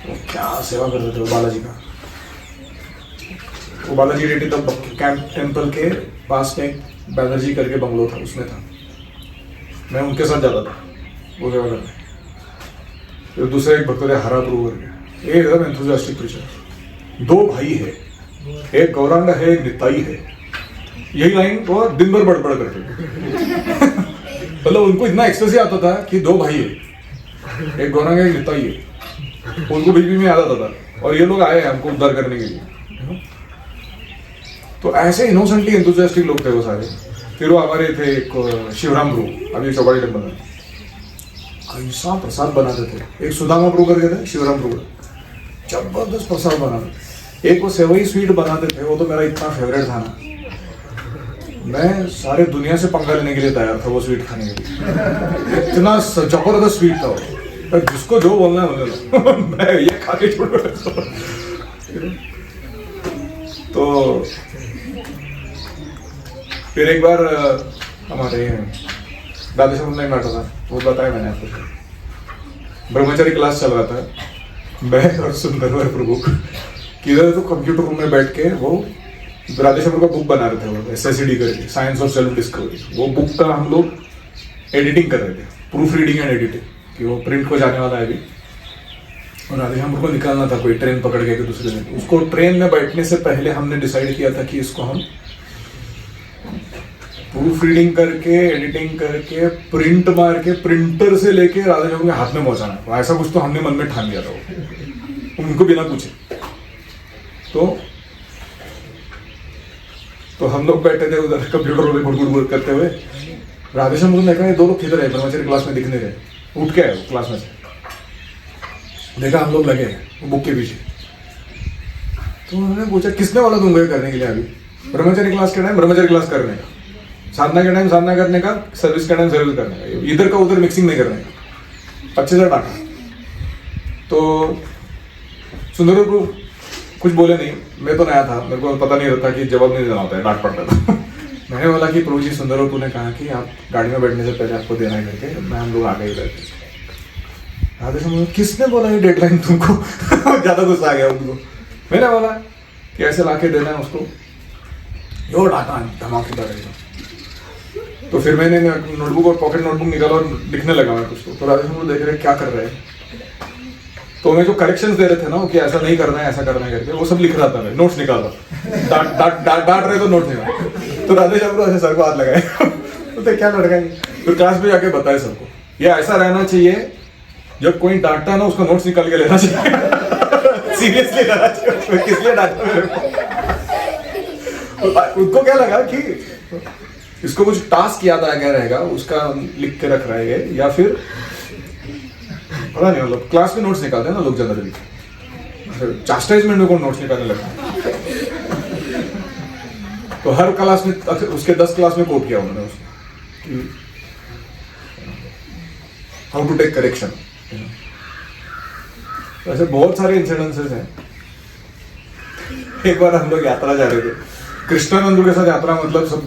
वो क्या सेवा करते थे वो बालाजी का। वो बालाजी रेड्डी तब कैंप टेम्पल के पास में बैनर्जी करके बंगलो था, उसमें था। मैं उनके साथ जाता था वो सेवा करने। फिर दूसरे एक भक्त थे हरा प्रभु करके, एक एकदम एंथुसियास्टिक प्रीचर। 2 भाई है, एक गौरांग है, एक निताई है। यही लाइन वो दिन भर बड़बड़ करते थे। मतलब उनको इतना एक्सेस ही आता था कि 2 भाई है, एक गौरांग है, एक निताई है। उनको बीच में याद आता था, और ये लोग आए हैं हमको उद्धार करने के लिए। तो ऐसे इनोसेंटली एंथुसियास्टिक लोग थे वो सारे। फिर वो हमारे थे एक शिवराम प्रभु, अभी चौपाटी टेम्पल में, ऐसा प्रसाद बनाते थे। एक सुदामा प्रभु करके थे, शिवराम प्रभु, जबरदस्त प्रसाद बनाते। एक वो सेवई स्वीट बनाते थे, वो तो मेरा इतना फेवरेट था ना, मैं सारे दुनिया से पंगा लेने के लिए तैयार था वो स्वीट खाने के लिए। इतना जबरदस्त स्वीट था वो, जिसको जो बोलना है बोलने लो। मैं ये खा के छोड़। तो फिर एक बार हमारे राधेश्याम में बैठा था, वो बताया मैंने आपको। ब्रह्मचारी क्लास चल रहा था, मैं और सुंदरवर प्रभु किधर तो कंप्यूटर रूम में बैठ के वो राधेश्याम का बुक बना रहे थे, वो SSD करके, साइंस ऑफ सेल्फ डिस्कवरी। वो बुक का हम लोग एडिटिंग कर रहे थे, प्रूफ रीडिंग एंड एडिटिंग, कि वो प्रिंट को जाने वाला है अभी। और राधेश्याम को निकालना था कोई ट्रेन पकड़ के दूसरे दिन। उसको ट्रेन में बैठने से पहले हमने डिसाइड किया था कि इसको हम प्रूफ रीडिंग करके, एडिटिंग करके, प्रिंट मार के, प्रिंटर से लेके राधेश्याम के हाथ में पहुंचाना है। ऐसा कुछ तो हमने मन में ठान लिया था वो, उनको बिना पूछे। तो हम लोग बैठे थे उधर कंप्यूटर में गुड़गुड़ करते हुए। राधेश्याम ने देखा ये 2 लोग किधर है, ब्रह्मचारी क्लास में दिखने रहे, उठ के आए वो क्लास में से। देखा हम लोग लगे वो बुक के पीछे। तो उन्होंने पूछा किसने वाला तुमको करने के लिए अभी? ब्रह्मचारी क्लास के टाइम ब्रह्मचारी क्लास करने का, साधना के टाइम साधना करने का, सर्विस के टाइम सर्विस करने का, इधर का उधर मिक्सिंग नहीं करने का। अच्छे से डांटा। तो सुंदर प्रभु कुछ बोले नहीं, मैं तो नया था, मेरे को पता नहीं रहता कि जवाब नहीं देना होता है, डांट पड़ता था। मैंने बोला कि प्रभु जी, सुंदर प्रभु ने कहा कि आप गाड़ी में बैठने से पहले आपको देना है करके, मैं हम लोग आगे ही बैठे। राधेश्याम किसने बोला ये डेडलाइन तुमको? ज्यादा गुस्सा आ गया उनको। मैंने बोला कि ऐसे लाके देना है उसको, यो डाटा धमाकेदार एकदम। तो फिर मैंने नोटबुक और पॉकेट नोटबुक निकाला और लिखने लगा मैं कुछ। तो राधेश्याम देख रहे क्या कर रहे हैं। तो मैं जो करेक्शंस दे रहे थे ना कि ऐसा नहीं करना है, ऐसा करना है करके, वो सब लिख रहा था मैं, नोट्स निकाल रहा। डांट रहे तो नोट्स निकाल। तो राधेश्याम ऐसे सर को हाथ लगाए। तो क्या लड़का है। तो क्लास में जाके बताए सबको, ये ऐसा रहना चाहिए, जब कोई डांटता ना उसका नोट्स निकाल के लेना चाहिए। सीरियसली लेना चाहिए, किस लिए डांटा मेरे को। उनको क्या लगा कि इसको कुछ टास्क याद आ गया रहेगा, उसका लिख के रख रहा है, या फिर पता नहीं, मतलब क्लास में नोट्स निकालते हैं ना लोग जनरली। चास्टाइजमेंट में कौन नोट्स निकालने लगा? तो हर क्लास में उसके 10 क्लास में कोट किया उन्होंने उसको, हाउ टू टेक करेक्शन। ऐसे बहुत सारे इंसिडेंसेस हैं। एक बार हम लोग यात्रा जा रहे थे, कृष्णानंद के साथ यात्रा, मतलब सब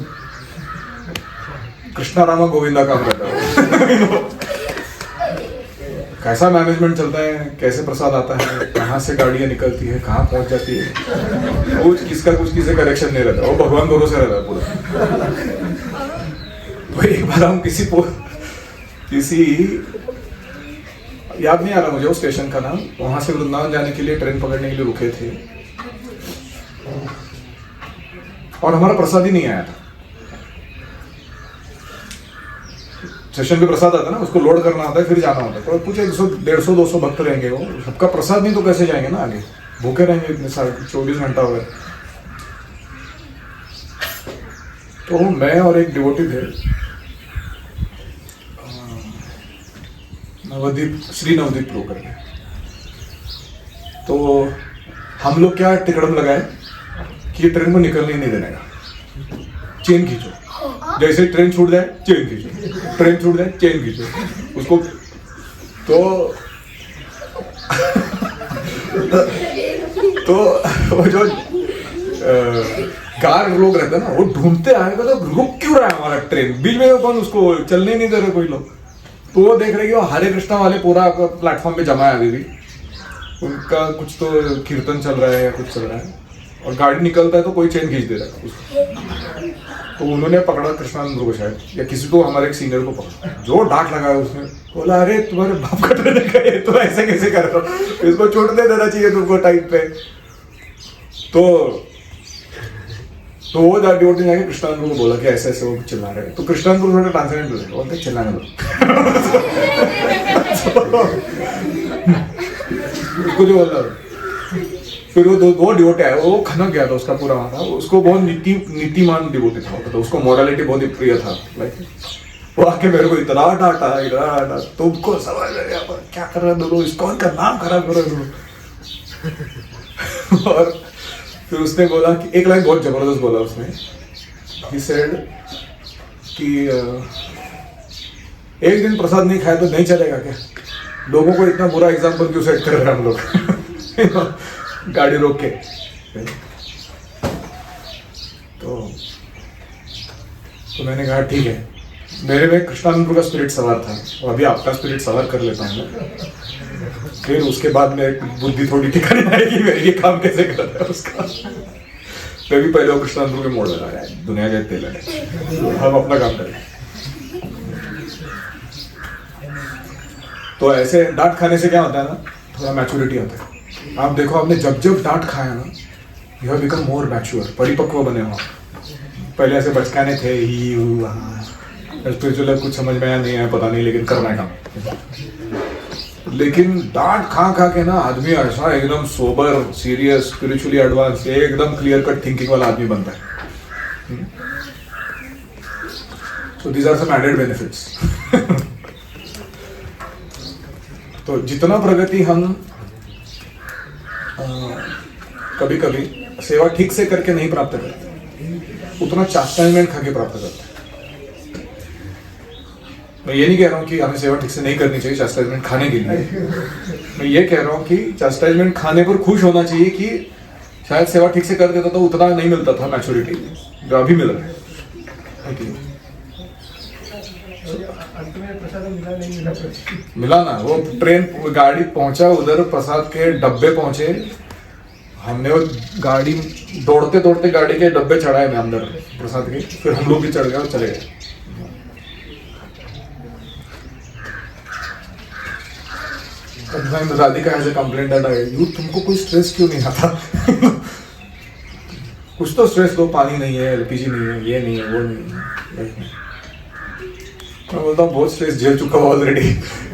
कृष्णा रामा गोविंदा काम रहता है। कैसा मैनेजमेंट चलता है, कैसे प्रसाद आता है, कहाँ से गाड़ियाँ निकलती है, कहाँ पहुंच जाती है, कुछ किसी करेक्शन नहीं रहता, वो भगवान भरोसे रहता है पूरा। तो एक बार हम किसी याद नहीं आ रहा मुझे उस स्टेशन का नाम, वहां से वृंदावन जाने के लिए ट्रेन पकड़ने के लिए रुके थे और हमारा प्रसाद ही नहीं आया था। स्टेशन पे प्रसाद आता है ना, उसको लोड करना होता है, फिर जाना होता है। तो कुछ 150-200 भक्त रहेंगे, वो सबका प्रसाद नहीं तो कैसे जाएंगे ना आगे, भूखे रहेंगे इतने सारे 24 घंटा हो गए। तो मैं और एक डिवोटी थे, नवदीप, श्री नवदीप प्रो करके। तो हम लोग क्या टिकड़म लगाए कि ये ट्रेन को निकलने ही नहीं देने का, चेन खींचो, जैसे ट्रेन छूट जाए चेन खींचो, ट्रेन छूट जाए चेन खींचो उसको। तो वो जो कार लोग रहते हैं ना, वो ढूंढते आएगा तो रुक क्यों रहा है हमारा ट्रेन, बीच में कौन, उसको चलने नहीं दे रहे कोई लोग। तो वो देख रहे कि वो हरे कृष्णा वाले पूरा प्लेटफॉर्म पे जमा है अभी भी, उनका कुछ तो कीर्तन चल रहा है या कुछ चल रहा है, और गाड़ी निकलता है तो कोई चेन खींच दे रहा है उसको। तो उन्होंने पकड़ा कृष्णानंद को शायद, या किसी को, हमारे एक सीनियर को पकड़ा, जो डांट लगाया उसने, बोला अरे तुम्हारे बाप का ट्रेन है, तो ऐसे कैसे कर रहे हो, इसको छूटने देना चाहिए तुमको टाइम पे। तो वो जाके कृष्णानंद को बोला कि ऐसे ऐसे वो चिल्ला रहे हैं। तो कृष्णानंद को थोड़ा ट्रांसलेट हो जाएगा, बोलते चिल्लाने दो उसको जो बोला। फिर वो दो डिवोटी आए, वो खनक गया था उसका पूरा माथा, उसको बहुत नीतिमान डिवोटी था, तो उसको मोरालिटी बहुत ही प्रिय था। लाइक वो आके मेरे को इतना डांटा, तुमको समझ रहे क्या कर रहे दोनों, इस्कॉन का नाम खराब कर रहे दोनों। और फिर उसने बोला कि एक लाइन बहुत जबरदस्त बोला उसने, he said कि एक दिन प्रसाद नहीं खाया तो नहीं चलेगा क्या, लोगों को इतना बुरा एग्जाम्पल क्यों सेट कर रहे हैं हम लोग गाड़ी रोक के। तो मैंने कहा ठीक है, मेरे में कृष्णानंद का स्पिरिट सवार था, और अभी आपका स्पिरिट सवार कर लेता हूँ मैं, फिर उसके बाद में बुद्धि थोड़ी ठिकाने आएगी मेरे, ये काम कैसे कर रहा है उसका। मैं भी पहले कृष्णानंद के मोड़ लगा रहा है, दुनिया के तेल है, हम अपना काम करें। तो ऐसे डांट खाने से क्या होता है ना, थोड़ा मैच्योरिटी आता है। आप देखो, आपने जब डांट खाया ना, you have become more mature, परिपक्व बने हो। पहले ऐसे बचकाने थे, स्पिरिचुअल कुछ समझ में आया नहीं है, पता नहीं, लेकिन करना है काम। लेकिन डांट खा के ना आदमी ऐसा एकदम सोबर, सीरियस, स्पिरिचुअली एडवांस, एकदम क्लियर कट थिंकिंग वाला आदमी बनता है। So these are some added benefits. तो जितना प्रगति हम कभी कभी सेवा ठीक से करके नहीं प्राप्त करते, उतना चास्टाइजमेंट खा के प्राप्त करते हैं। मैं ये नहीं कह रहा हूँ कि हमें सेवा ठीक से नहीं करनी चाहिए चास्टाइजमेंट खाने के लिए, मैं ये कह रहा हूँ कि चास्टाइजमेंट खाने पर खुश होना चाहिए कि शायद सेवा ठीक से कर देता तो उतना नहीं मिलता था मैच्योरिटी जो अभी मिल रहा है। मिला ना, वो ट्रेन गाड़ी पहुंचा उधर, प्रसाद के डब्बे पहुंचे, हमने वो गाड़ी दौड़ते गाड़ी के डब्बे चढ़ाए मैं अंदर प्रसाद के, फिर हम लोग भी चढ़ गए और चले गए। राधिका ऐसे कंप्लेंट डाला, यू तुमको कोई स्ट्रेस क्यों नहीं आता? कुछ तो स्ट्रेस दो, पानी नहीं है, एलपीजी नहीं है, ये नहीं है, वो नहीं है। मैं बोलता हूँ बहुत स्ट्रेस झेल चुका हूँ ऑलरेडी,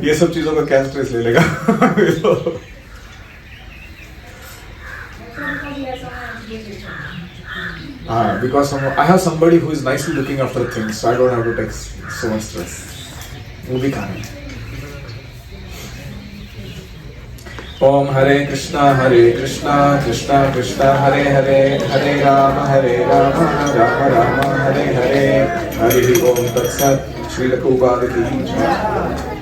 ये सब चीजों का क्या स्ट्रेस ले लेगा। Because I have somebody who is nicely looking after things, so I don't have to take so much stress. वो भी खाना है। ओम हरे कृष्णा कृष्णा कृष्णा हरे हरे, हरे राम राम राम हरे हरे। हरि ओम तत्सत। श्रील प्रभुपाद की जय।